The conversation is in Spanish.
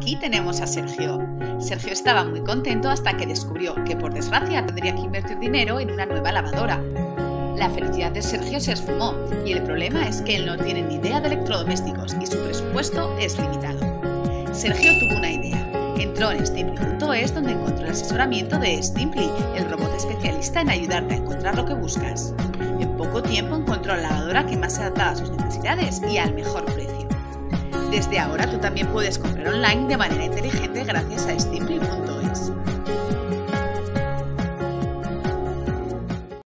Aquí tenemos a Sergio. Sergio estaba muy contento hasta que descubrió que, por desgracia, tendría que invertir dinero en una nueva lavadora. La felicidad de Sergio se esfumó y el problema es que él no tiene ni idea de electrodomésticos y su presupuesto es limitado. Sergio tuvo una idea. Entró en Stimply.es, donde encontró el asesoramiento de Stimply, el robot especialista en ayudarte a encontrar lo que buscas. En poco tiempo encontró la lavadora que más se adaptaba a sus necesidades y al mejor precio. Desde ahora tú también puedes comprar online de manera inteligente gracias a Stimply.es.